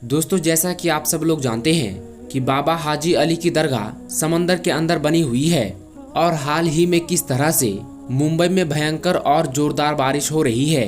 दोस्तों, जैसा कि आप सब लोग जानते हैं कि बाबा हाजी अली की दरगाह समंदर के अंदर बनी हुई है और हाल ही में किस तरह से मुंबई में भयंकर और जोरदार बारिश हो रही है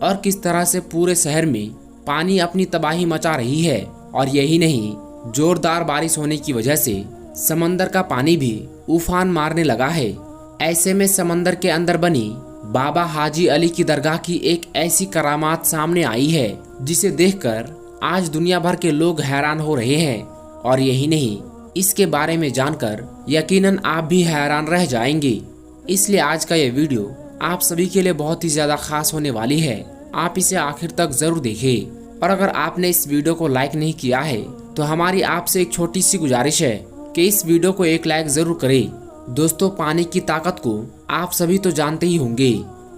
और किस तरह से पूरे शहर में पानी अपनी तबाही मचा रही है। और यही नहीं, जोरदार बारिश होने की वजह से समंदर का पानी भी उफान मारने लगा है। ऐसे में समंदर के अंदर बनी बाबा हाजी अली की दरगाह की एक ऐसी करामात सामने आई है जिसे देखकर आज दुनिया भर के लोग हैरान हो रहे हैं। और यही नहीं, इसके बारे में जानकर यकीनन आप भी हैरान रह जाएंगे। इसलिए आज का ये वीडियो आप सभी के लिए बहुत ही ज्यादा खास होने वाली है। आप इसे आखिर तक जरूर देखें। और अगर आपने इस वीडियो को लाइक नहीं किया है तो हमारी आपसे एक छोटी सी गुजारिश है कि इस वीडियो को एक लाइक जरूर करें। दोस्तों, पानी की ताकत को आप सभी तो जानते ही होंगे,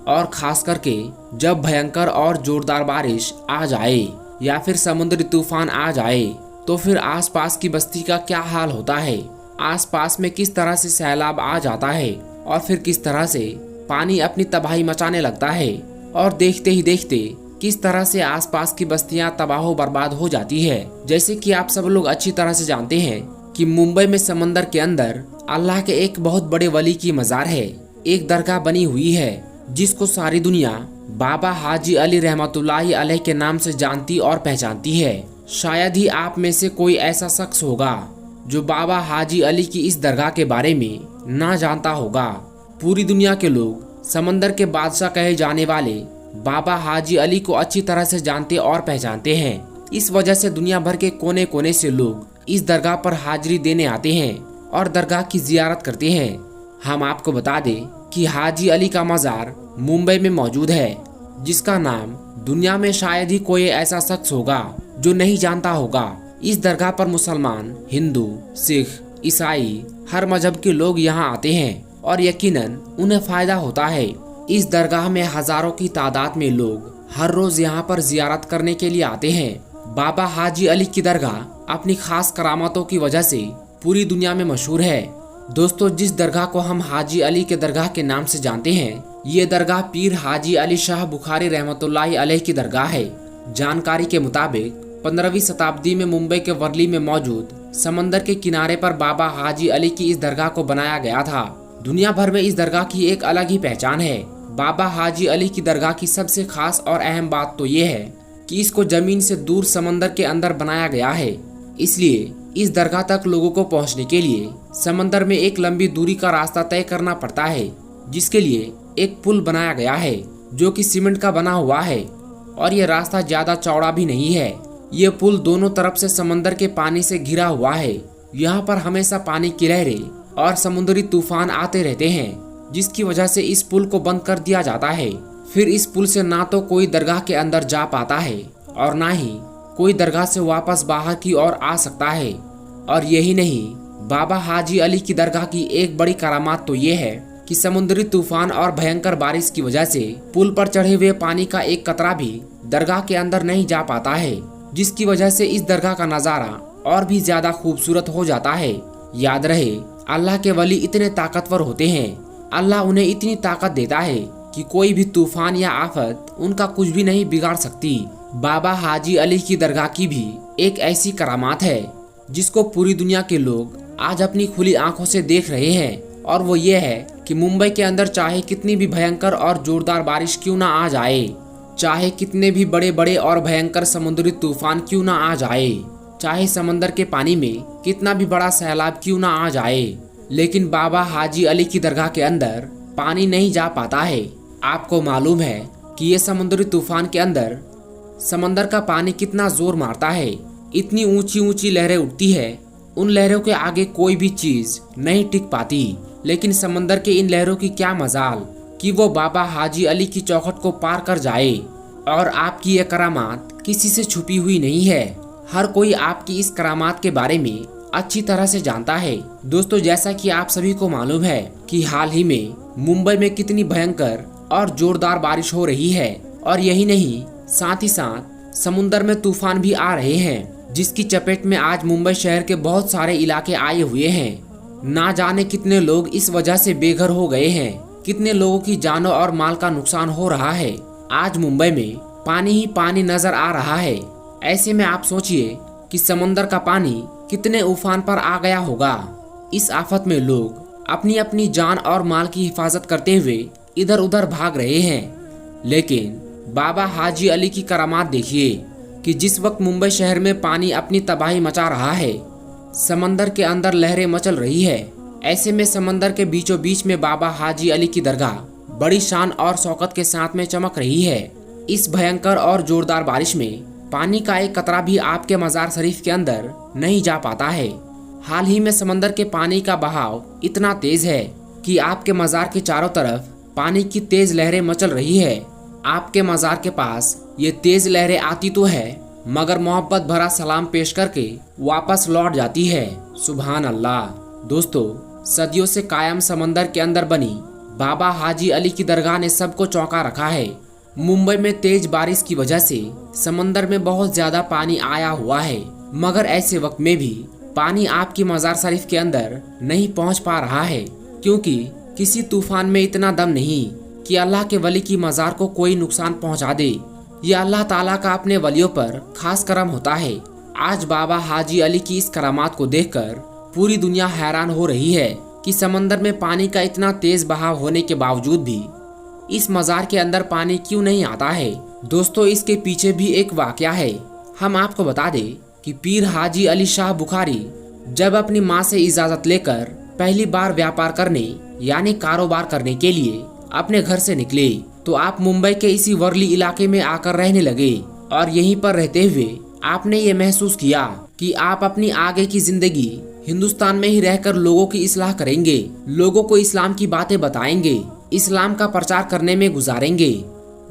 और खास करके जब भयंकर और जोरदार बारिश आ जाए या फिर समुद्री तूफान आ जाए तो फिर आसपास की बस्ती का क्या हाल होता है। आसपास में किस तरह से सैलाब आ जाता है और फिर किस तरह से पानी अपनी तबाही मचाने लगता है, और देखते ही देखते किस तरह से आसपास की बस्तियां तबाह बर्बाद हो जाती है। जैसे कि आप सब लोग अच्छी तरह से जानते हैं कि मुंबई में समंदर के अंदर अल्लाह के एक बहुत बड़े वली की मजार है, एक दरगाह बनी हुई है जिसको सारी दुनिया बाबा हाजी अली रहमतुल्लाहि अलैह के नाम से जानती और पहचानती है। शायद ही आप में से कोई ऐसा शख्स होगा जो बाबा हाजी अली की इस दरगाह के बारे में ना जानता होगा। पूरी दुनिया के लोग समंदर के बादशाह कहे जाने वाले बाबा हाजी अली को अच्छी तरह से जानते और पहचानते हैं। इस वजह से दुनिया भर के कोने कोने से लोग इस दरगाह पर हाजिरी देने आते हैं और दरगाह की जियारत करते हैं। हम आपको बता दें कि हाजी अली का मजार मुंबई में मौजूद है, जिसका नाम दुनिया में शायद ही कोई ऐसा शख्स होगा जो नहीं जानता होगा। इस दरगाह पर मुसलमान, हिंदू, सिख, ईसाई हर मजहब के लोग यहाँ आते हैं और यकीनन उन्हें फायदा होता है। इस दरगाह में हजारों की तादाद में लोग हर रोज यहाँ पर जियारत करने के लिए आते हैं। बाबा हाजी अली की दरगाह अपनी खास करामातों की वजह से पूरी दुनिया में मशहूर है। दोस्तों, जिस दरगाह को हम हाजी अली के दरगाह के नाम से जानते हैं, ये दरगाह पीर हाजी अली शाह बुखारी रहमतुल्लाहि अलैह की दरगाह है। जानकारी के मुताबिक 15वीं शताब्दी में मुंबई के वर्ली में मौजूद समंदर के किनारे पर बाबा हाजी अली की इस दरगाह को बनाया गया था। दुनिया भर में इस दरगाह की एक अलग ही पहचान है। बाबा हाजी अली की दरगाह की सबसे खास और अहम बात तो ये है कि इसको जमीन से दूर समंदर के अंदर बनाया गया है। इसलिए इस दरगाह तक लोगों को पहुंचने के लिए समंदर में एक लंबी दूरी का रास्ता तय करना पड़ता है, जिसके लिए एक पुल बनाया गया है जो कि सीमेंट का बना हुआ है, और ये रास्ता ज्यादा चौड़ा भी नहीं है। ये पुल दोनों तरफ से समंदर के पानी से घिरा हुआ है। यहाँ पर हमेशा पानी की लहरें और समुद्री तूफान आते रहते हैं, जिसकी वजह से इस पुल को बंद कर दिया जाता है। फिर इस पुल से ना तो कोई दरगाह के अंदर जा पाता है और ना ही कोई दरगाह से वापस बाहर की ओर आ सकता है। और यही नहीं, बाबा हाजी अली की दरगाह की एक बड़ी करामात तो ये है कि समुद्री तूफान और भयंकर बारिश की वजह से पुल पर चढ़े हुए पानी का एक कतरा भी दरगाह के अंदर नहीं जा पाता है, जिसकी वजह से इस दरगाह का नजारा और भी ज्यादा खूबसूरत हो जाता है। याद रहे, अल्लाह के वली इतने ताकतवर होते हैं, अल्लाह उन्हें इतनी ताकत देता है कि कोई भी तूफान या आफत उनका कुछ भी नहीं बिगाड़ सकती। बाबा हाजी अली की दरगाह की भी एक ऐसी करामात है जिसको पूरी दुनिया के लोग आज अपनी खुली आंखों से देख रहे हैं, और वो ये है कि मुंबई के अंदर चाहे कितनी भी भयंकर और जोरदार बारिश क्यों ना आ जाए, चाहे कितने भी बड़े बड़े और भयंकर समुद्री तूफान क्यों ना आ जाए, चाहे समंदर के पानी में कितना भी बड़ा सैलाब क्यों ना आ जाए, लेकिन बाबा हाजी अली की दरगाह के अंदर पानी नहीं जा पाता है। आपको मालूम है कि ये समुद्री तूफान के अंदर समंदर का पानी कितना जोर मारता है, इतनी ऊंची ऊंची लहरें उठती है, उन लहरों के आगे कोई भी चीज नहीं टिक पाती। लेकिन समंदर के इन लहरों की क्या मजाल कि वो बाबा हाजी अली की चौखट को पार कर जाए। और आपकी ये करामात किसी से छुपी हुई नहीं है, हर कोई आपकी इस करामात के बारे में अच्छी तरह से जानता है। दोस्तों, जैसा कि आप सभी को मालूम है कि हाल ही में मुंबई में कितनी भयंकर और जोरदार बारिश हो रही है, और यही नहीं, साथ ही साथ समुद्र में तूफान भी आ रहे हैं, जिसकी चपेट में आज मुंबई शहर के बहुत सारे इलाके आए हुए हैं। ना जाने कितने लोग इस वजह से बेघर हो गए हैं, कितने लोगों की जानों और माल का नुकसान हो रहा है। आज मुंबई में पानी ही पानी नजर आ रहा है। ऐसे में आप सोचिए कि समंदर का पानी कितने उफान पर आ गया होगा। इस आफत में लोग अपनी अपनी जान और माल की हिफाजत करते हुए इधर उधर भाग रहे हैं। लेकिन बाबा हाजी अली की करामात देखिए कि जिस वक्त मुंबई शहर में पानी अपनी तबाही मचा रहा है, समंदर के अंदर लहरें मचल रही है, ऐसे में समंदर के बीचों बीच में बाबा हाजी अली की दरगाह बड़ी शान और शौकत के साथ में चमक रही है। इस भयंकर और जोरदार बारिश में पानी का एक कतरा भी आपके मजार शरीफ के अंदर नहीं जा पाता है। हाल ही में समंदर के पानी का बहाव इतना तेज है कि आपके मजार के चारों तरफ पानी की तेज लहरें मचल रही है। आपके मजार के पास ये तेज लहरें आती तो है, मगर मोहब्बत भरा सलाम पेश करके वापस लौट जाती है। सुभान अल्लाह। दोस्तों, सदियों से कायम समंदर के अंदर बनी बाबा हाजी अली की दरगाह ने सबको चौंका रखा है। मुंबई में तेज बारिश की वजह से समंदर में बहुत ज्यादा पानी आया हुआ है, मगर ऐसे वक्त में भी पानी आपकी मजार शरीफ के अंदर नहीं पहुंच पा रहा है, क्योंकि किसी तूफान में इतना दम नहीं कि अल्लाह के वली की मजार को कोई नुकसान पहुंचा दे। ये अल्लाह ताला का अपने वलियों पर खास करम होता है। आज बाबा हाजी अली की इस करामात को देखकर पूरी दुनिया हैरान हो रही है कि समंदर में पानी का इतना तेज बहाव होने के बावजूद भी इस मजार के अंदर पानी क्यों नहीं आता है। दोस्तों, इसके पीछे भी एक वाकया है। हम आपको बता दें कि पीर हाजी अली शाह बुखारी जब अपनी माँ से इजाजत लेकर पहली बार व्यापार करने यानी कारोबार करने के लिए अपने घर से निकले, तो आप मुंबई के इसी वर्ली इलाके में आकर रहने लगे और यहीं पर रहते हुए आपने ये महसूस किया कि आप अपनी आगे की जिंदगी हिंदुस्तान में ही रहकर लोगों की इस्लाह करेंगे, लोगों को इस्लाम की बातें बताएंगे, इस्लाम का प्रचार करने में गुजारेंगे।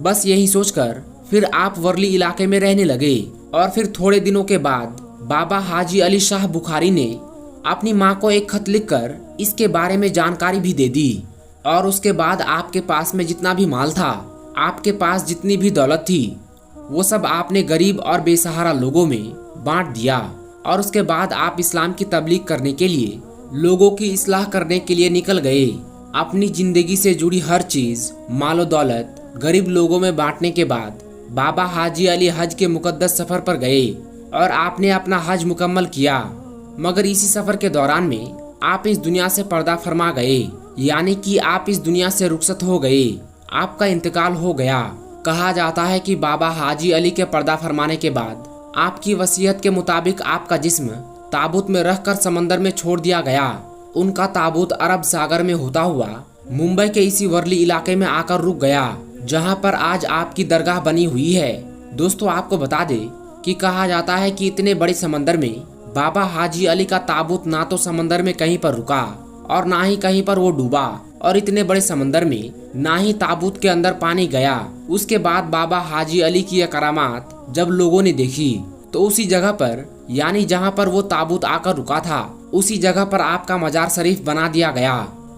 बस यही सोचकर फिर आप वर्ली इलाके में रहने लगे और फिर थोड़े दिनों के बाद बाबा हाजी अली शाह बुखारी ने अपनी माँ को एक खत लिखकर इसके बारे में जानकारी भी दे दी और उसके बाद आपके पास में जितना भी माल था, आपके पास जितनी भी दौलत थी, वो सब आपने गरीब और बेसहारा लोगों में बांट दिया और उसके बाद आप इस्लाम की तबलीग करने के लिए, लोगों की इस्लाह करने के लिए निकल गए। अपनी जिंदगी से जुड़ी हर चीज, मालो दौलत गरीब लोगों में बांटने के बाद बाबा हाजी अली हज के मुकद्दस सफर पर गए और आपने अपना हज मुकम्मल किया। मगर इसी सफर के दौरान में आप इस दुनिया से पर्दा फरमा गए, यानी कि आप इस दुनिया से रुखसत हो गए, आपका इंतकाल हो गया। कहा जाता है कि बाबा हाजी अली के पर्दा फरमाने के बाद आपकी वसीयत के मुताबिक आपका जिस्म ताबूत में रखकर समंदर में छोड़ दिया गया। उनका ताबूत अरब सागर में होता हुआ मुंबई के इसी वर्ली इलाके में आकर रुक गया, जहां पर आज आपकी दरगाह बनी हुई है। दोस्तों, आपको बता दें कि कहा जाता है कि इतने बड़े समंदर में बाबा हाजी अली का ताबूत ना तो समंदर में कहीं पर रुका और ना ही कहीं पर वो डूबा, और इतने बड़े समंदर में ना ही ताबूत के अंदर पानी गया। उसके बाद बाबा हाजी अली की यह करामात जब लोगों ने देखी, तो उसी जगह पर यानी जहां पर वो ताबूत आकर रुका था, उसी जगह पर आपका मजार शरीफ बना दिया गया।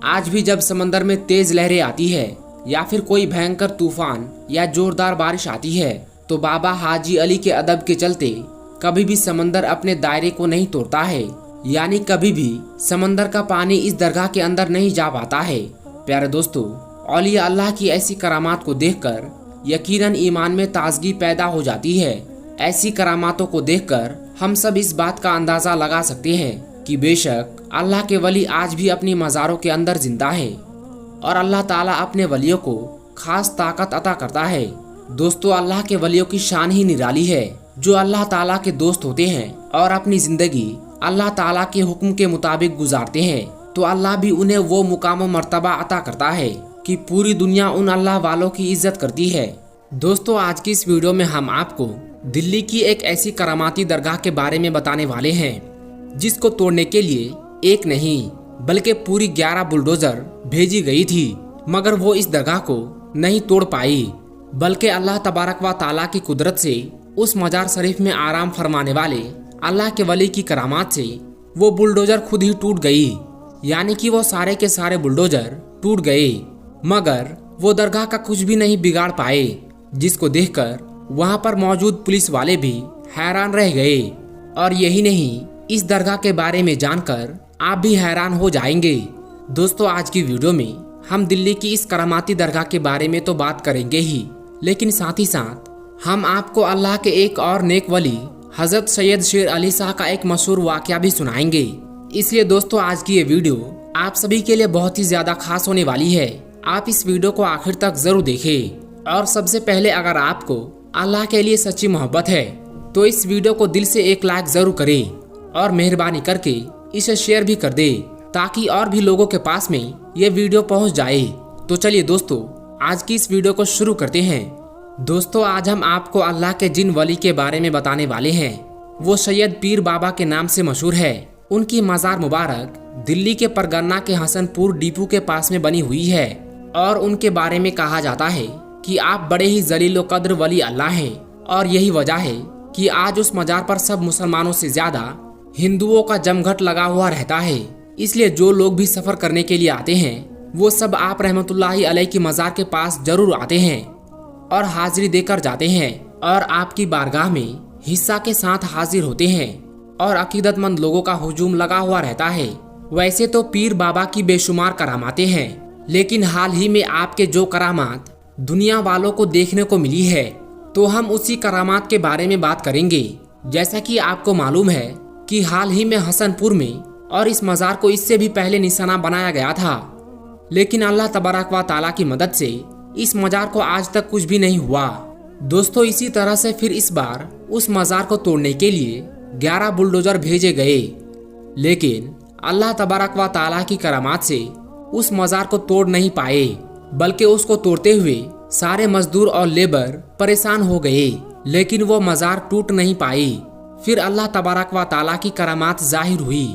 आज भी जब समंदर में तेज लहरें आती है या फिर कोई भयंकर तूफान या जोरदार बारिश आती है, तो बाबा हाजी अली के अदब के चलते कभी भी समंदर अपने दायरे को नहीं तोड़ता है, यानी कभी भी समंदर का पानी इस दरगाह के अंदर नहीं जा पाता है। प्यारे दोस्तों, औलिया अल्लाह की ऐसी करामात को देखकर यकीनन ईमान में ताजगी पैदा हो जाती है। ऐसी करामातों को देखकर हम सब इस बात का अंदाजा लगा सकते हैं कि बेशक अल्लाह के वली आज भी अपनी मज़ारों के अंदर जिंदा है और अल्लाह ताला अपने वलियों को खास ताकत अता करता है। दोस्तों, अल्लाह के वलियों की शान ही निराली है, जो अल्लाह ताला के दोस्त होते हैं और अपनी जिंदगी अल्लाह ताला के हुक्म के मुताबिक गुजारते हैं, तो अल्लाह भी उन्हें वो मुकाम मर्तबा अता करता है कि पूरी दुनिया उन अल्लाह वालों की इज्जत करती है। दोस्तों, आज की इस वीडियो में हम आपको दिल्ली की एक ऐसी करामाती दरगाह के बारे में बताने वाले हैं, जिसको तोड़ने के लिए एक नहीं बल्कि पूरी 11 बुलडोजर भेजी गई थी, मगर वो इस दरगाह को नहीं तोड़ पाई, बल्कि अल्लाह तबारक व ताला की कुदरत से उस मजार शरीफ में आराम फरमाने वाले अल्लाह के वली की करामात से वो बुलडोजर खुद ही टूट गई, यानी कि वो सारे के सारे बुलडोजर टूट गए, मगर वो दरगाह का कुछ भी नहीं बिगाड़ पाए, जिसको देखकर वहां पर मौजूद पुलिस वाले भी हैरान रह गए। और यही नहीं, इस दरगाह के बारे में जानकर आप भी हैरान हो जाएंगे। दोस्तों, आज की वीडियो में हम दिल्ली की इस करामाती दरगाह के बारे में तो बात करेंगे ही, लेकिन साथ ही साथ हम आपको अल्लाह के एक और नेक वली हजरत सैयद शेर अली शाह का एक मशहूर वाकया भी सुनाएंगे। इसलिए दोस्तों आज की ये वीडियो आप सभी के लिए बहुत ही ज्यादा खास होने वाली है। आप इस वीडियो को आखिर तक जरूर देखें। और सबसे पहले अगर आपको अल्लाह के लिए सच्ची मोहब्बत है तो इस वीडियो को दिल से एक लाइक जरूर करें और मेहरबानी करके इसे शेयर भी कर दे ताकि और भी लोगों के पास में ये वीडियो पहुंच जाए। तो चलिए दोस्तों आज की इस वीडियो को शुरू करते हैं। दोस्तों आज हम आपको अल्लाह के जिन वली के बारे में बताने वाले हैं वो सैयद पीर बाबा के नाम से मशहूर है। उनकी मज़ार मुबारक दिल्ली के परगन्ना के हसनपुर डिपो के पास में बनी हुई है और उनके बारे में कहा जाता है कि आप बड़े ही जलीलो कद्र वली अल्लाह हैं और यही वजह है कि आज उस मज़ार पर सब मुसलमानों से ज्यादा हिंदुओं का जमघट लगा हुआ रहता है। इसलिए जो लोग भी सफर करने के लिए आते हैं वो सब आप रहमतुल्लाहि अलैह की मज़ार के पास जरूर आते हैं और हाजिरी देकर जाते हैं और आपकी बारगाह में हिस्सा के साथ हाजिर होते हैं और अकीदतमंद लोगों का हुजूम लगा हुआ रहता है। वैसे तो पीर बाबा की बेशुमार करामातें हैं, लेकिन हाल ही में आपके जो करामात दुनिया वालों को देखने को मिली है तो हम उसी करामात के बारे में बात करेंगे। जैसा कि आपको मालूम है कि हाल ही में हसनपुर में और इस मज़ार को इससे भी पहले निशाना बनाया गया था, लेकिन अल्लाह तबारक व तआला की मदद से इस मज़ार को आज तक कुछ भी नहीं हुआ। दोस्तों इसी तरह से फिर इस बार उस मज़ार को तोड़ने के लिए 11 बुलडोजर भेजे गए, लेकिन अल्लाह तबारक व तआला की करामात से उस मज़ार को तोड़ नहीं पाए, बल्कि उसको तोड़ते हुए सारे मजदूर और लेबर परेशान हो गए, लेकिन वो मज़ार टूट नहीं पाई। फिर अल्लाह तबारक व तआला की करामात जाहिर हुई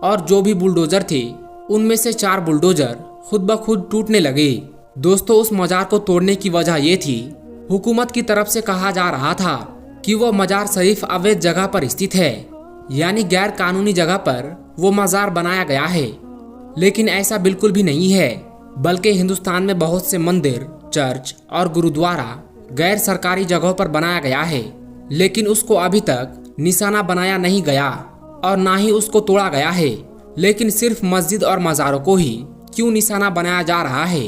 और जो भी बुलडोजर थे उनमें से 4 बुलडोजर खुद ब खुद टूटने लगे। दोस्तों उस मज़ार को तोड़ने की वजह ये थी, हुकूमत की तरफ से कहा जा रहा था कि वो मज़ार शरीफ अवैध जगह पर स्थित है, यानी गैर कानूनी जगह पर वो मज़ार बनाया गया है। लेकिन ऐसा बिल्कुल भी नहीं है, बल्कि हिंदुस्तान में बहुत से मंदिर, चर्च और गुरुद्वारा गैर सरकारी जगहों पर बनाया गया है, लेकिन उसको अभी तक निशाना बनाया नहीं गया और ना ही उसको तोड़ा गया है। लेकिन सिर्फ मस्जिद और मज़ारों को ही क्यों निशाना बनाया जा रहा है?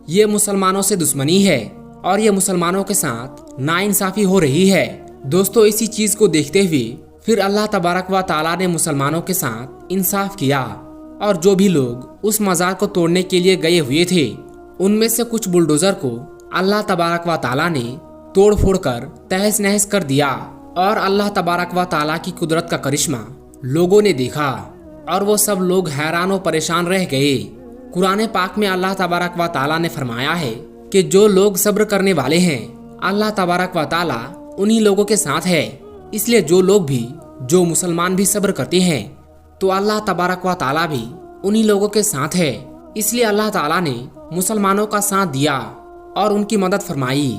ये मुसलमानों से दुश्मनी है और ये मुसलमानों के साथ नाइंसाफी हो रही है। दोस्तों इसी चीज को देखते हुए फिर अल्लाह तबारक व तआला ने मुसलमानों के साथ इंसाफ किया और जो भी लोग उस मज़ार को तोड़ने के लिए गए हुए थे उनमें से कुछ बुलडोजर को अल्लाह तबारक व तआला ने तोड़ फोड़ कर तहस नहस कर दिया और अल्लाह तबारक व तआला की कुदरत का करिश्मा लोगों ने देखा और वो सब लोग हैरान और परेशान रह गए। कुरान पाक में अल्लाह तबारक व तआला ने फरमाया है कि जो लोग सब्र करने वाले हैं अल्लाह तबारक व तआला उन्हीं लोगों के साथ है। इसलिए जो मुसलमान भी सब्र करते हैं तो अल्लाह तबारक व तआला भी उन्हीं लोगों के साथ है। इसलिए अल्लाह ताला ने मुसलमानों का साथ दिया और उनकी मदद फरमाई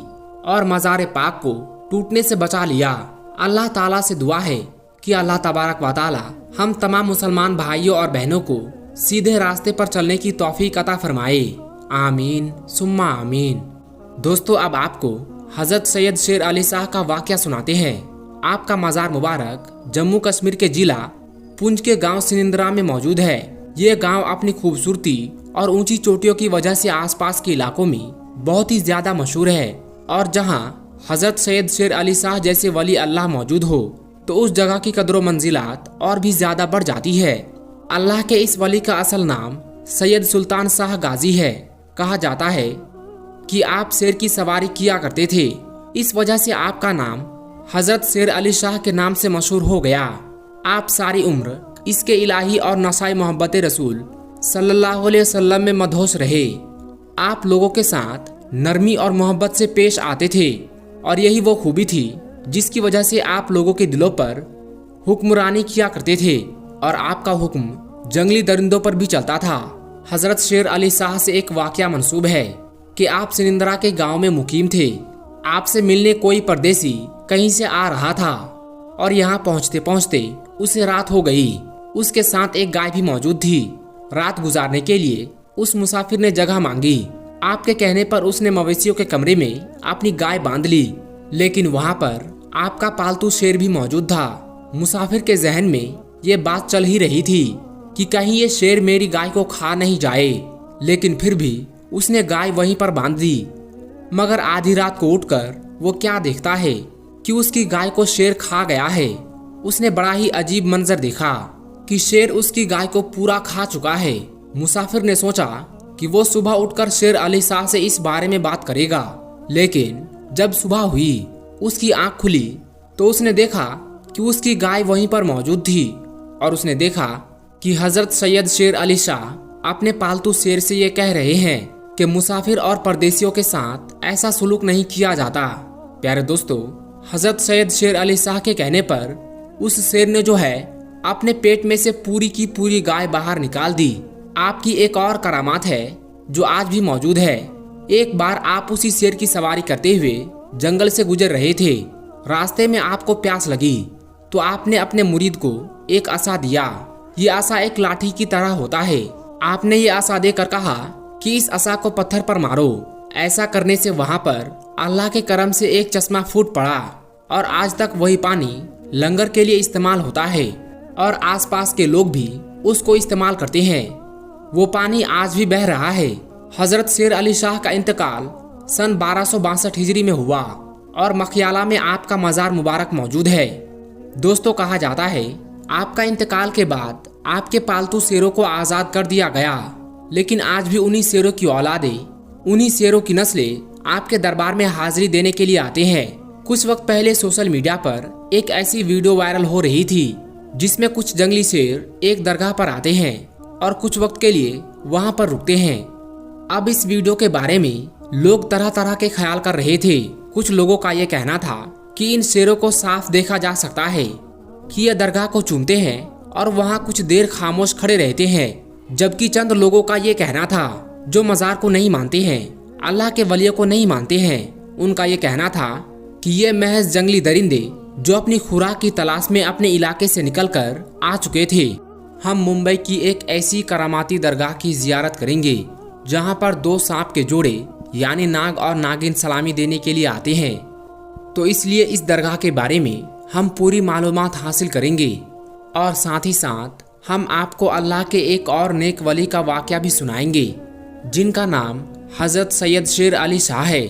और मज़ार पाक को टूटने से बचा लिया। अल्लाह ताला से दुआ है कि अल्लाह तबारक व तआला हम तमाम मुसलमान भाइयों और बहनों को सीधे रास्ते पर चलने की तौफीक अता फरमाए। आमीन सुम्मा आमीन। दोस्तों अब आपको हजरत सैयद शेर अली शाह का वाकया सुनाते हैं। आपका मज़ार मुबारक जम्मू कश्मीर के जिला पुंछ के गांव सिनिंद्रा में मौजूद है। ये गांव अपनी खूबसूरती और ऊंची चोटियों की वजह से आसपास के इलाकों में बहुत ही ज्यादा मशहूर है और जहां हजरत सैयद शेर अली शाह जैसे वली अल्लाह मौजूद हो तो उस जगह की कदर मंजिलात और भी ज्यादा बढ़ जाती है। अल्लाह के इस वली का असल नाम सैयद सुल्तान शाह गाजी है। कहा जाता है कि आप शेर की सवारी किया करते थे, इस वजह से आपका नाम हजरत शेर अली शाह के नाम से मशहूर हो गया। आप सारी उम्र इसके इलाही और नसाई मोहब्बत रसूल सल्लल्लाहु अलैहि वसल्लम में मदहोश रहे। आप लोगों के साथ नरमी और मोहब्बत से पेश आते थे और यही वो खूबी थी जिसकी वजह से आप लोगों के दिलों पर हुक्मरानी किया करते थे और आपका हुक्म जंगली दरिंदों पर भी चलता था। हजरत शेर अली शाह से एक वाकया मंसूब है कि आप सिनिंद्रा के गांव में मुकीम थे। आपसे मिलने कोई परदेसी कहीं से आ रहा था और यहाँ पहुँचते पहुँचते उसे रात हो गई। उसके साथ एक गाय भी मौजूद थी। रात गुजारने के लिए उस मुसाफिर ने जगह मांगी। आपके कहने पर उसने मवेशियों के कमरे में अपनी गाय बांध ली, लेकिन वहाँ पर आपका पालतू शेर भी मौजूद था। मुसाफिर के जहन में ये बात चल ही रही थी कि कहीं ये शेर मेरी गाय को खा नहीं जाए, लेकिन फिर भी उसने गाय वहीं पर बांध दी। मगर आधी रात को उठकर वो क्या देखता है कि उसकी गाय को शेर खा गया है। उसने बड़ा ही अजीब मंजर देखा कि शेर उसकी गाय को पूरा खा चुका है। मुसाफिर ने सोचा कि वो सुबह उठकर शेर अली शाह से इस बारे में बात करेगा, लेकिन जब सुबह हुई उसकी आंख खुली तो उसने देखा कि उसकी गाय वहीं पर मौजूद थी और उसने देखा कि हजरत सैयद शेर अली शाह अपने पालतू शेर से ये कह रहे हैं कि मुसाफिर और परदेशियों के साथ ऐसा सुलूक नहीं किया जाता। प्यारे दोस्तों, हजरत सैयद शेर अली शाह के कहने पर उस शेर ने जो है अपने पेट में से पूरी की पूरी गाय बाहर निकाल दी। आपकी एक और करामात है जो आज भी मौजूद है। एक बार आप उसी शेर की सवारी करते हुए जंगल से गुजर रहे थे। रास्ते में आपको प्यास लगी तो आपने अपने मुरीद को एक आसा दिया। ये आसा एक लाठी की तरह होता है। आपने ये आसा देकर कहा कि इस आसा को पत्थर पर मारो। ऐसा करने से वहां पर अल्लाह के करम से एक चश्मा फूट पड़ा और आज तक वही पानी लंगर के लिए इस्तेमाल होता है और आसपास के लोग भी उसको इस्तेमाल करते हैं। वो पानी आज भी बह रहा है। हजरत शेर अली शाह का इंतकाल सन 1262 हिजरी में हुआ और मखियाला में आपका मज़ार मुबारक मौजूद है। दोस्तों, कहा जाता है आपका इंतकाल के बाद आपके पालतू शेरों को आज़ाद कर दिया गया, लेकिन आज भी उन्हीं शेरों की औलादें, उन्हीं शेरों की नस्लें आपके दरबार में हाजिरी देने के लिए आते हैं। कुछ वक्त पहले सोशल मीडिया पर एक ऐसी वीडियो वायरल हो रही थी जिसमें कुछ जंगली शेर एक दरगाह पर आते हैं और कुछ वक्त के लिए वहां पर रुकते हैं। अब इस वीडियो के बारे में लोग तरह तरह के ख्याल कर रहे थे। कुछ लोगों का ये कहना था कि इन शेरों को साफ देखा जा सकता है कि ये दरगाह को चूमते हैं और वहाँ कुछ देर खामोश खड़े रहते हैं, जबकि चंद लोगों का ये कहना था जो मज़ार को नहीं मानते हैं, अल्लाह के वलियों को नहीं मानते हैं। उनका ये कहना था कि ये महज जंगली दरिंदे जो अपनी खुराक की तलाश में अपने इलाके से निकलकर आ चुके थे। हम मुंबई की एक ऐसी करामाती दरगाह की जियारत करेंगे जहाँ पर 2 सांप के जोड़े यानी नाग और नागिन सलामी देने के लिए आते हैं। तो इसलिए इस दरगाह के बारे में हम पूरी मालूमात हासिल करेंगे और साथ ही साथ हम आपको अल्लाह के एक और नेक वली का वाक़या भी सुनाएंगे जिनका नाम हज़रत सैयद शेर अली शाह है।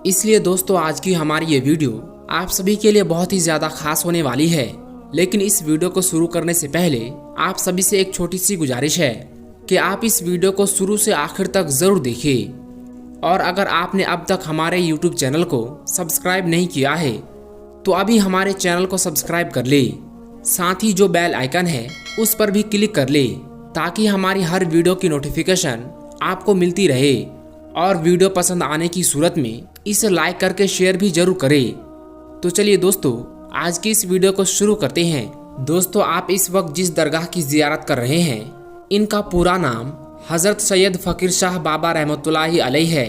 इसलिए दोस्तों, आज की हमारी ये वीडियो आप सभी के लिए बहुत ही ज़्यादा खास होने वाली है। लेकिन इस वीडियो को शुरू करने से पहले आप सभी से एक छोटी सी गुजारिश है कि आप इस वीडियो को शुरू से आखिर तक ज़रूर देखें और अगर आपने अब तक हमारे YouTube चैनल को सब्सक्राइब नहीं किया है तो अभी हमारे चैनल को सब्सक्राइब कर ले। साथ ही जो बेल आइकन है उस पर भी क्लिक कर ले ताकि हमारी हर वीडियो की नोटिफिकेशन आपको मिलती रहे। और वीडियो पसंद आने की सूरत में इसे लाइक करके शेयर भी जरूर करें। तो चलिए दोस्तों, आज की इस वीडियो को शुरू करते हैं। दोस्तों, आप इस वक्त जिस दरगाह की जियारत कर रहे हैं इनका पूरा नाम हज़रत सैयद फ़कीर शाह बाबा रहमतुल्लाहि अलैह है।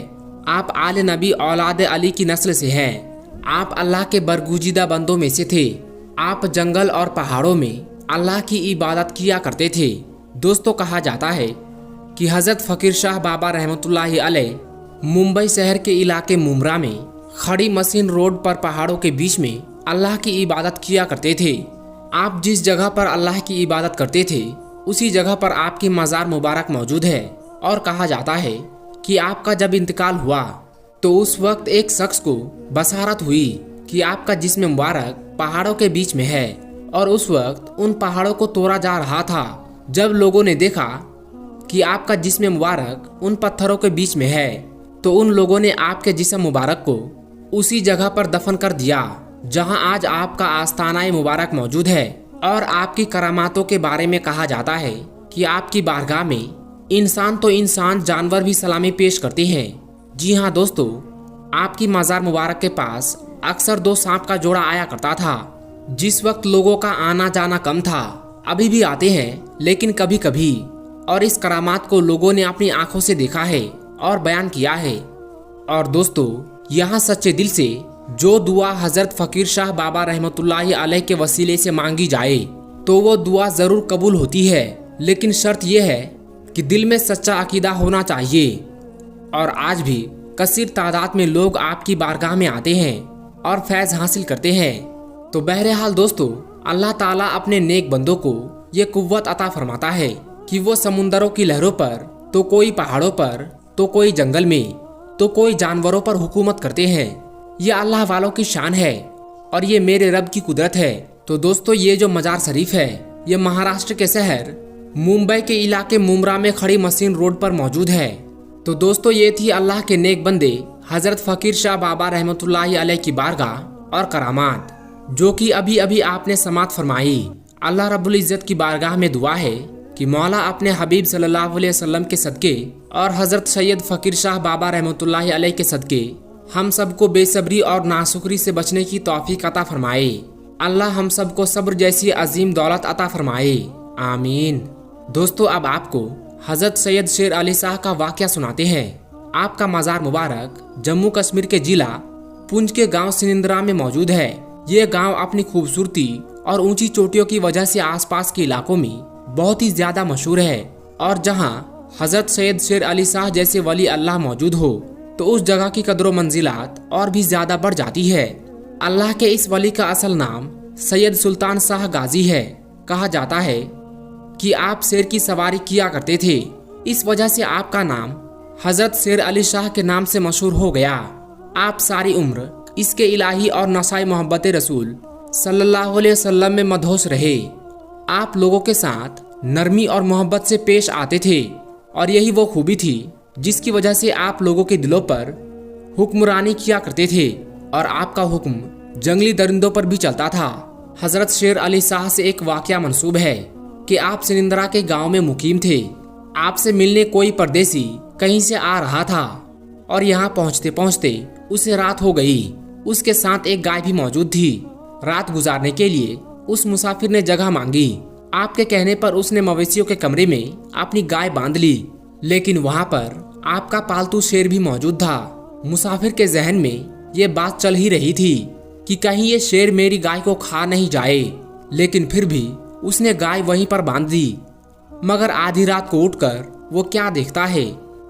आप आले नबी औलाद अली की नस्ल से हैं। आप अल्लाह के बरगुजीदा बंदों में से थे। आप जंगल और पहाड़ों में अल्लाह की इबादत किया करते थे। दोस्तों, कहा जाता है कि हज़रत फ़कीर शाह बाबा रहमतुल्लाहि अलैह मुंबई शहर के इलाके मुमरा में खड़ी मशीन रोड पर पहाड़ों के बीच में अल्लाह की इबादत किया करते थे। आप जिस जगह पर अल्लाह की इबादत करते थे उसी जगह पर आपकी मज़ार मुबारक मौजूद है। और कहा जाता है कि आपका जब इंतकाल हुआ तो उस वक्त एक शख्स को बसारत हुई कि आपका जिस्म मुबारक पहाड़ों के बीच में है और उस वक्त उन पहाड़ों को तोड़ा जा रहा था। जब लोगों ने देखा कि आपका जिस्म मुबारक उन पत्थरों के बीच में है तो उन लोगों ने आपके जिस्म मुबारक को उसी जगह पर दफन कर दिया जहां आज आपका आस्ताना मुबारक मौजूद है। और आपकी करामातों के बारे में कहा जाता है कि आपकी बारगाह में इंसान तो इंसान, जानवर भी सलामी पेश करते हैं। जी हाँ दोस्तों, आपकी मज़ार मुबारक के पास अक्सर 2 सांप का जोड़ा आया करता था। जिस वक्त लोगों का आना जाना कम था, अभी भी आते हैं लेकिन कभी कभी, और इस करामात को लोगों ने अपनी आंखों से देखा है और बयान किया है। और दोस्तों, यहाँ सच्चे दिल से जो दुआ हज़रत फ़कीर शाह बाबा रहमतुल्लाहि अलैह के वसीले से मांगी जाए तो वो दुआ ज़रूर कबूल होती है, लेकिन शर्त यह है कि दिल में सच्चा अकीदा होना चाहिए। और आज भी कसीर तादाद में लोग आपकी बारगाह में आते हैं और फैज़ हासिल करते हैं। तो बहरहाल दोस्तों, अल्लाह ताला अपने नेक बंदों को ये कुव्वत अता फरमाता है कि वो समुंदरों की लहरों पर, तो कोई पहाड़ों पर, तो कोई जंगल में, तो कोई जानवरों पर हुकूमत करते हैं। ये अल्लाह वालों की शान है और ये मेरे रब की कुदरत है। तो दोस्तों, ये जो मजार शरीफ है ये महाराष्ट्र के शहर मुंबई के इलाके मुंब्रा में खड़ी मशीन रोड पर मौजूद है। तो दोस्तों, ये थी अल्लाह के नेक बंदे हजरत फकीर शाह बाबा रहमतुल्लाहि अलैह की बारगाह और करामात, जो कि अभी अभी आपने समात फरमाई। अल्लाह रब्बुल इज्जत की बारगाह में दुआ है कि मौला अपने हबीब सल्लल्लाहु अलैहि वसल्लम के सदके और हजरत सैयद फकीर शाह बाबा रहमतुल्लाहि अलैह के सदके हम सबको बेसब्री और नाशुक्री से बचने की तौफीक अता फरमाए। अल्लाह हम सबको सब्र जैसी अजीम दौलत अता फरमाए, आमीन। दोस्तों, अब आपको हजरत सैयद शेर अली शाह का वाक़या सुनाते हैं। आपका मज़ार मुबारक जम्मू कश्मीर के जिला पुंछ के गांव सिनिंद्रा में मौजूद है। ये गांव अपनी खूबसूरती और ऊंची चोटियों की वजह से आसपास के इलाकों में बहुत ही ज्यादा मशहूर है। और जहां हजरत सैयद शेर अली शाह जैसे वली अल्लाह मौजूद हो तो उस जगह की कदर मंजिलात और भी ज्यादा बढ़ जाती है। अल्लाह के इस वली का असल नाम सैयद सुल्तान शाह गाजी है। कहा जाता है कि आप शेर की सवारी किया करते थे, इस वजह से आपका नाम हजरत शेर अली शाह के नाम से मशहूर हो गया। आप सारी उम्र इसके इलाही और नसाई मोहब्बत रसूल सल्लल्लाहु अलैहि वसल्लम में मदहोश रहे। आप लोगों के साथ नरमी और मोहब्बत से पेश आते थे और यही वो खूबी थी जिसकी वजह से आप लोगों के दिलों पर हुक्मरानी किया करते थे और आपका हुक्म जंगली दरिंदों पर भी चलता था। हजरत शेर अली शाह से एक वाकया मंसूब है कि आप सिनिंद्रा के गांव में मुकीम थे। आपसे मिलने कोई परदेसी कहीं से आ रहा था और यहाँ पहुँचते पहुँचते उसे रात हो गई। उसके साथ एक गाय भी मौजूद थी। रात गुजारने के लिए उस मुसाफिर ने जगह मांगी। आपके कहने पर उसने मवेशियों के कमरे में अपनी गाय बांध ली, लेकिन वहाँ पर आपका पालतू शेर भी मौजूद था। मुसाफिर के जहन में ये बात चल ही रही थी कि कहीं ये शेर मेरी गाय को खा नहीं जाए, लेकिन फिर भी उसने गाय वहीं पर बांध दी। मगर आधी रात को उठकर वो क्या देखता है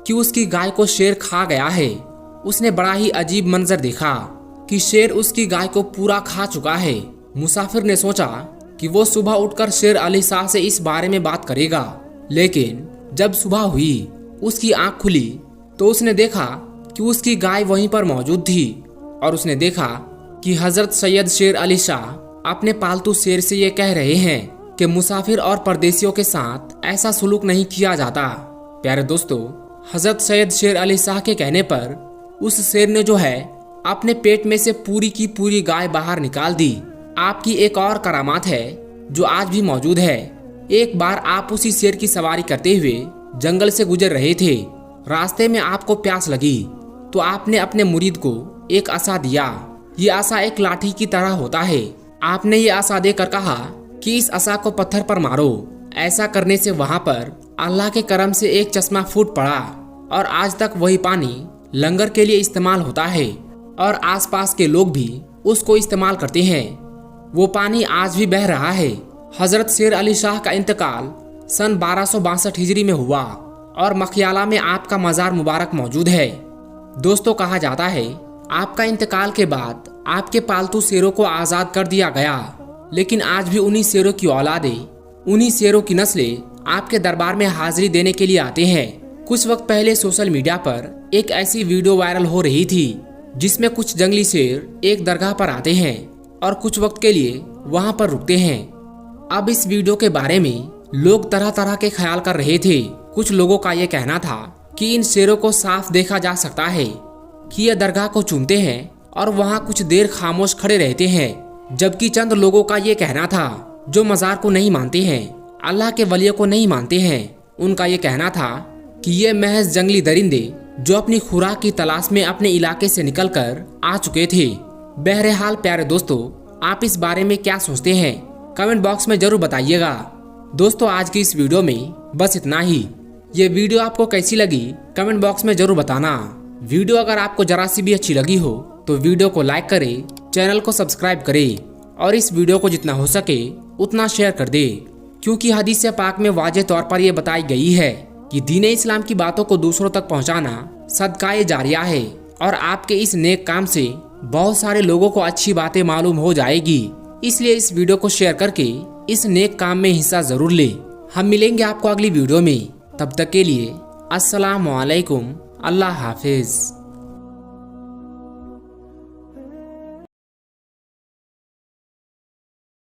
कि उसकी गाय को शेर खा गया है। उसने बड़ा ही अजीब मंजर देखा कि शेर उसकी गाय को पूरा खा चुका है। मुसाफिर ने सोचा कि वो सुबह उठकर शेर अली शाह से इस बारे में बात करेगा, लेकिन जब सुबह हुई उसकी आंख खुली तो उसने देखा कि उसकी गाय वहीं पर मौजूद थी और उसने देखा कि हजरत सैयद शेर अली शाह अपने पालतू शेर से ये कह रहे हैं कि मुसाफिर और परदेशियों के साथ ऐसा सुलूक नहीं किया जाता। प्यारे दोस्तों, हजरत सैयद शेर अली शाह के कहने पर उस शेर ने जो है अपने पेट में से पूरी की पूरी गाय बाहर निकाल दी। आपकी एक और करामात है जो आज भी मौजूद है। एक बार आप उसी शेर की सवारी करते हुए जंगल से गुजर रहे थे। रास्ते में आपको प्यास लगी तो आपने अपने मुरीद को एक आसा दिया। ये आसा एक लाठी की तरह होता है। आपने ये आसा देकर कहा कि इस आसा को पत्थर पर मारो। ऐसा करने से वहां पर अल्लाह के करम से एक चश्मा फूट पड़ा और आज तक वही पानी लंगर के लिए इस्तेमाल होता है और आसपास के लोग भी उसको इस्तेमाल करते हैं। वो पानी आज भी बह रहा है। हजरत शेर अली शाह का इंतकाल सन 1262 हिजरी में हुआ और मखियाला में आपका मज़ार मुबारक मौजूद है। दोस्तों, कहा जाता है आपका इंतकाल के बाद आपके पालतू शेरों को आज़ाद कर दिया गया, लेकिन आज भी उन्हीं शेरों की औलादें, उन्हीं शेरों की नस्लें आपके दरबार में हाजिरी देने के लिए आते हैं। कुछ वक्त पहले सोशल मीडिया पर एक ऐसी वीडियो वायरल हो रही थी जिसमें कुछ जंगली शेर एक दरगाह पर आते हैं और कुछ वक्त के लिए वहां पर रुकते हैं। अब इस वीडियो के बारे में लोग तरह तरह के ख्याल कर रहे थे। कुछ लोगों का ये कहना था कि इन शेरों को साफ देखा जा सकता है कि ये दरगाह को चूमते हैं और वहाँ कुछ देर खामोश खड़े रहते हैं, जबकि चंद लोगों का ये कहना था जो मज़ार को नहीं मानते हैं, अल्लाह के वलियों को नहीं मानते हैं, उनका ये कहना था कि ये महज जंगली दरिंदे जो अपनी खुराक की तलाश में अपने इलाके से निकलकर आ चुके थे। बहरहाल प्यारे दोस्तों, आप इस बारे में क्या सोचते हैं कमेंट बॉक्स में जरूर बताइएगा। दोस्तों, आज की इस वीडियो में बस इतना ही। ये वीडियो आपको कैसी लगी कमेंट बॉक्स में जरूर बताना। वीडियो अगर आपको जरा सी भी अच्छी लगी हो तो वीडियो को लाइक करें, चैनल को सब्सक्राइब करें और इस वीडियो को जितना हो सके उतना शेयर कर दे, क्योंकि हदीस पाक में वाज़ेह तौर पर यह बताई गई है कि दीन इस्लाम की बातों को दूसरों तक पहुंचाना सदकाए जारिया है और आपके इस नेक काम से बहुत सारे लोगों को अच्छी बातें मालूम हो जाएगी। इसलिए इस वीडियो को शेयर करके इस नेक काम में हिस्सा जरूर ले। हम मिलेंगे आपको अगली वीडियो में, तब तक के लिए अस्सलाम वालेकुम, अल्लाह हाफिज।